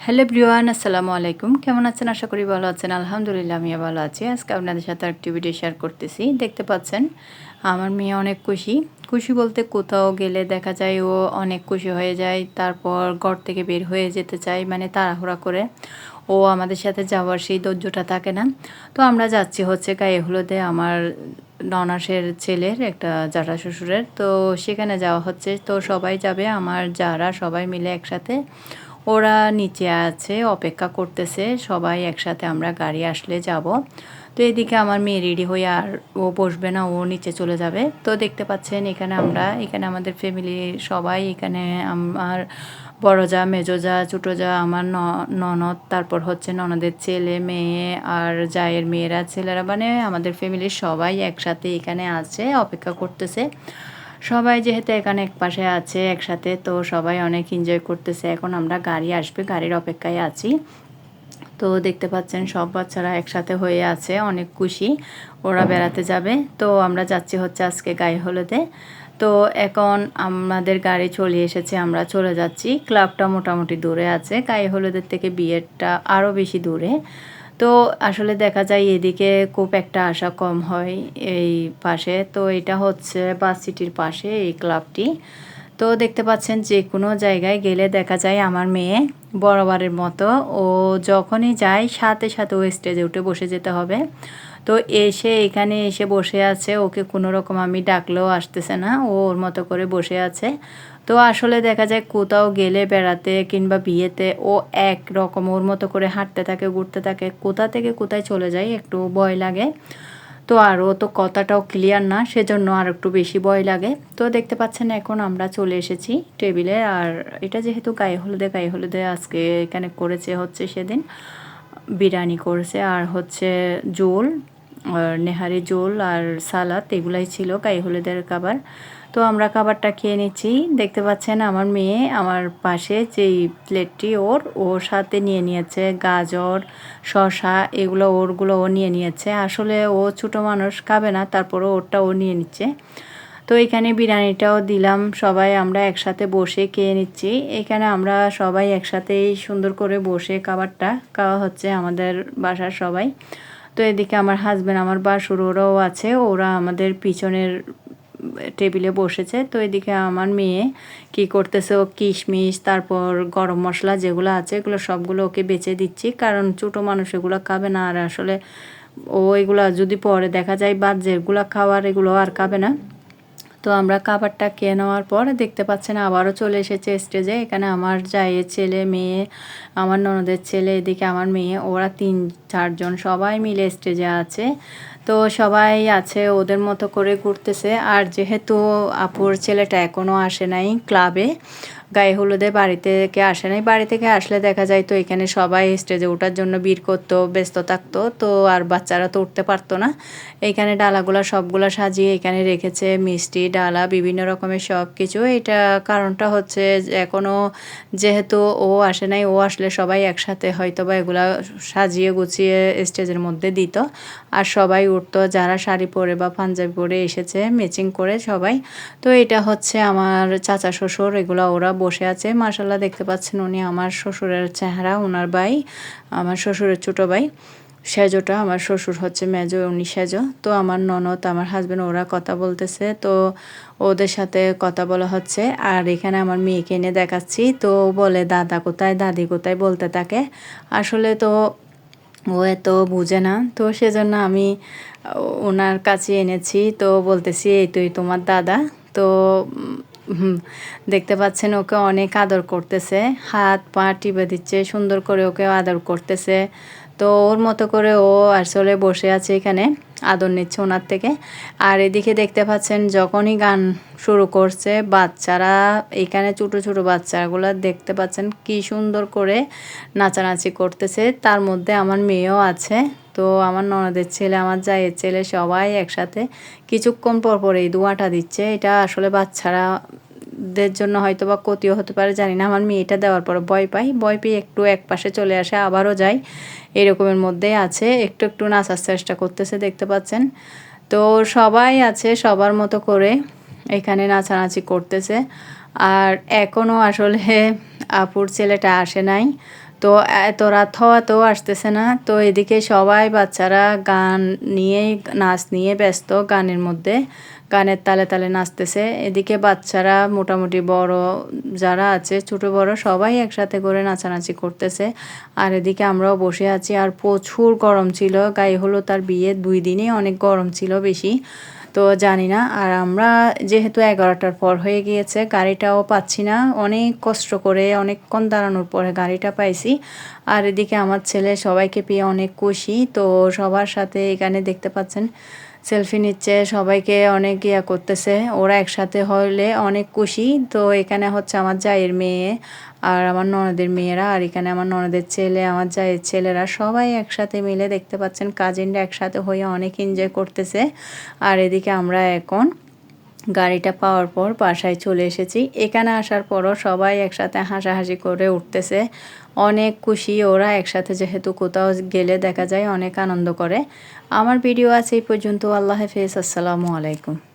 Hello everyone, আসসালামু আলাইকুম। কেমন আছেন? আশা করি ভালো আছেন। আলহামদুলিল্লাহ আমিও ভালো আছি। আজকে আপনাদের সাথে আরেকটি ভিডিও শেয়ার করতেছি। দেখতে পাচ্ছেন আমার মেয়ে অনেক খুশি। খুশি বলতে কোথাও গেলে দেখা যায় ও অনেক খুশি হয়ে যায়। তারপর ঘর থেকে বের হয়ে যেতে চায়, মানে তাড়াহুড়া করে। ও আমাদের সাথে যাওয়ার সেই ধৈর্যটা থাকে না। তো আমরা যাচ্ছি হচ্ছে গায়ে হলুদে আমার ননাসের ছেলের একটা জ্যাঠা শ্বশুরের। তো সেখানে যাওয়া হচ্ছে। তো সবাই যাবে, আমার যারা সবাই মিলে একসাথে। ওরা নিচে আছে, অপেক্ষা করতেছে। সবাই একসাথে আমরা গাড়ি আসলে যাব। তো এদিকে আমার মেয়ে রেডি হয়ে আর ও বসবে না, ও নিচে চলে যাবে। তো দেখতে পাচ্ছেন এখানে আমাদের ফ্যামিলির সবাই এখানে, আমার বড় যা, মেজো যা, ছোটো যা, আমার ননদ, তারপর হচ্ছে ননদের ছেলে মেয়ে আর জায়ের মেয়েরা ছেলেরা, মানে আমাদের ফ্যামিলির সবাই একসাথে এখানে আছে, অপেক্ষা করতেছে। সবাই যেহেতু এখানে একপাশে আছে একসাথে, তো সবাই অনেক এনজয় করতেছে। এখন আমরা গাড়ি আসবে, গাড়ির অপেক্ষায় আছি। তো দেখতে পাচ্ছেন সব বাচ্চারা একসাথে হয়ে আছে, অনেক খুশি, ওরা বেড়াতে যাবে। তো আমরা যাচ্ছি হচ্ছে আজকে গায়ে হলুদে। তো এখন আমাদের গাড়ি চলে এসেছে, আমরা চলে যাচ্ছি। ক্লাবটা মোটামুটি দূরে আছে, গায়ে হলুদের থেকে বিয়েরটা আরও বেশি দূরে। তো আসলে দেখা যায় এদিকে খুব একটা আসা কম হয় এই পাশে। তো এটা হচ্ছে বাস সিটির পাশে এই ক্লাবটি। তো দেখতে পাচ্ছেন যে কোনো জায়গায় গেলে দেখা যায় আমার মেয়ে বরাবরের মতো ও যখনই যায় সাথে সাথে ও স্টেজে উঠে বসে যেতে হবে। তো এখানে এসে বসে আছে, ওকে কোনো রকম আমি ডাকলেও আসতেছে না, ও ওর মতো করে বসে আছে। তো আসলে দেখা যায় কোথাও গেলে বেড়াতে কিংবা বিয়েতে ও এক রকম ওর মতো করে হাঁটতে থাকে, ঘুরতে থাকে, কোথা থেকে কোথায় চলে যায় একটু ভয় লাগে। তো আরও তো কথাটাও ক্লিয়ার না, সেজন্য আর একটু বেশি ভয় লাগে। তো দেখতে পাচ্ছেন এখন আমরা চলে এসেছি টেবিলে। আর এটা যেহেতু গায়ে হলুদে আজকে এখানে করেছে হচ্ছে সেদিন বিরিয়ানি করেছে, আর হচ্ছে জোল, আর নেহারি জোল আর সালাদ, এগুলাই ছিল গায়ে হলুদের খাবার। তো আমরা খাবারটা খেয়ে নিচ্ছি। দেখতে পাচ্ছেন আমার মেয়ে আমার পাশে যেই প্লেটটি ওর সাথে নিয়ে নিয়েছে গাজর, শসা, ওরগুলো ও নিয়ে নিয়েছে। আসলে ও ছোটো মানুষ, খাবে না, তারপরও ওরটা ও নিয়ে নিচ্ছে। তো এখানে বিরিয়ানিটাও দিলাম, সবাই আমরা একসাথে বসে খেয়ে নিচ্ছি। এখানে আমরা সবাই একসাথেই সুন্দর করে বসে খাবারটা খাওয়া হচ্ছে আমাদের বাসার সবাই। তো এদিকে আমার হাজব্যান্ড, আমার বাসুর, ওরাও আছে, ওরা আমাদের পিছনের টেবিলে বসেছে। তো এদিকে আমার মেয়ে কি করতেছে, ও কিশমিশ, তারপর গরম মশলা যেগুলো আছে এগুলো সবগুলো ওকে বেছে দিচ্ছি, কারণ ছোটো মানুষ এগুলো খাবে না। আর আসলে ও এগুলো যদি পরে দেখা যায় বাদ যেগুলো খাওয়ার, এগুলো আর খাবে না। তো আমরা খাবারটা খেয়ে নেওয়ার পর দেখতে পাচ্ছেন আবারও চলে এসেছে স্টেজে। এখানে আমার জায়ের ছেলে মেয়ে, আমার ননদের ছেলে, এদিকে আমার মেয়ে, ওরা 3-4 জন সবাই মিলে স্টেজে আছে। তো সবাই আছে ওদের মতো করে ঘুরতেছে। আর যেহেতু আপুর ছেলেটা এখনও আসে নাই ক্লাবে, গায়ে হলুদে বাড়ি থেকে আসে নাই, বাড়ি থেকে আসলে দেখা যায় তো এখানে সবাই স্টেজে ওঠার জন্য ভিড় করতো, ব্যস্ত থাকতো। তো আর বাচ্চারা তো উঠতে পারতো না। এইখানে ডালাগুলা সবগুলা সাজিয়ে এখানে রেখেছে, মিষ্টি ডালা বিভিন্ন রকমের সব কিছু। এটা কারণটা হচ্ছে এখনও যেহেতু ও আসে নাই, ও আসলে সবাই একসাথে হয়তো বা এগুলা সাজিয়ে গুছিয়ে স্টেজের মধ্যে দিত, আর সবাই উঠতো যারা শাড়ি পরে বা পাঞ্জাবি পরে এসেছে ম্যাচিং করে সবাই। তো এটা হচ্ছে আমার চাচা শ্বশুর, এগুলা ওরা বসে আছে। মাশাআল্লাহ দেখতে পাচ্ছেন উনি আমার শ্বশুরের চেহারা, ওনার ভাই, আমার শ্বশুরের ছোটো ভাই সেজোটা, আমার শ্বশুর হচ্ছে মেজো, উনি সেজো। তো আমার ননদ, আমার হাজব্যান্ড, ওরা কথা বলতেছে, তো ওদের সাথে কথা বলা হচ্ছে। আর এখানে আমার মেয়েকে এনে দেখাচ্ছি, তো বলে দাদা কোথায়, দাদি কোথায় বলতে থাকে। আসলে তো ও এত বুঝে না, তো সেজন্য আমি ওনার কাছে এনেছি। তো বলতেছি এই তুই তোমার দাদা। তো দেখতে পাচ্ছেন ওকে অনেক আদর করতেছে, হাত পা টিপে দিচ্ছে, সুন্দর করে ওকে আদর করতেছে। তো ওর মতো করে ও আসলে বসে আছে এখানে, আদর নিচ্ছে ওনার থেকে। আর এদিকে দেখতে পাচ্ছেন যখনই গান শুরু করছে বাচ্চারা, এখানে ছোটো ছোটো বাচ্চাগুলো দেখতে পাচ্ছেন কি সুন্দর করে নাচানাচি করতেছে। তার মধ্যে আমার মেয়েও আছে। তো আমার ননদের ছেলে, আমার জায়ের ছেলে সবাই একসাথে কিছুক্ষণ পর পর এই ধোঁয়াটা দিচ্ছে। এটা আসলে বাচ্চারা দের জন্য হয়তো বা ক্ষতিও হতে পারে, জানি না। আমার মেয়েটা দেওয়ার পর ভয় পেয়ে একটু এক পাশে চলে আসে, আবারও যায়, এরকমের মধ্যে আছে। একটু একটু নাচার চেষ্টা করতেছে, দেখতে পাচ্ছেন। তো সবাই আছে সবার মতো করে এখানে নাচানাচি করতেছে। আর এখনও আসলে আপুর ছেলেটা আসে নাই। তো এত রাত হওয়াতেও আসতেছে না। তো এদিকে সবাই বাচ্চারা গান নিয়ে নাচ নিয়ে ব্যস্ত, গানের মধ্যে গানের তালে তালে নাচতেছে। এদিকে বাচ্চারা মোটামুটি বড় যারা আছে ছোট বড় সবাই একসাথে করে নাচানাচি করতেছে। আর এদিকে আমরাও বসে আছি। আর প্রচুর গরম ছিল, গায়ে হলুদ আর বিয়ে 2 দিনেই অনেক গরম ছিল বেশি। তো জানি না। আর আমরা যেহেতু 11টার পর হয়ে গিয়েছে, গাড়িটাও পাচ্ছি না, অনেক কষ্ট করে অনেকক্ষণ দাঁড়ানোর পরে গাড়িটা পাইছি। আর এদিকে আমার ছেলে সবাইকে পেয়ে অনেক খুশি। তো সবার সাথে এখানে দেখতে পাচ্ছেন সেলফি নিচ্ছে, সবাইকে অনেক ইয়া করতেছে, ওরা একসাথে হলে অনেক খুশি। তো এখানে হচ্ছে আমার জায়ের মেয়ে আর আমার ননদের মেয়েরা, আর এখানে আমার ননদের ছেলে, আমার জায়ের ছেলেরা সবাই একসাথে মিলে দেখতে পাচ্ছেন কাজিনরা একসাথে হয়ে অনেক এনজয় করতেছে। আর এদিকে আমরা এখন গাড়িটা পাওয়ার পর বাসায় চলে এসেছি। এখানে আসার পরও সবাই একসাথে হাসাহাসি করে উঠতেছে, অনেক খুশি ওরা একসাথে, যেহেতু কোথাও গেলে দেখা যায় অনেক আনন্দ করে। আমার ভিডিও আছে এই পর্যন্ত। আল্লাহ হাফেজ, আসসালামু আলাইকুম।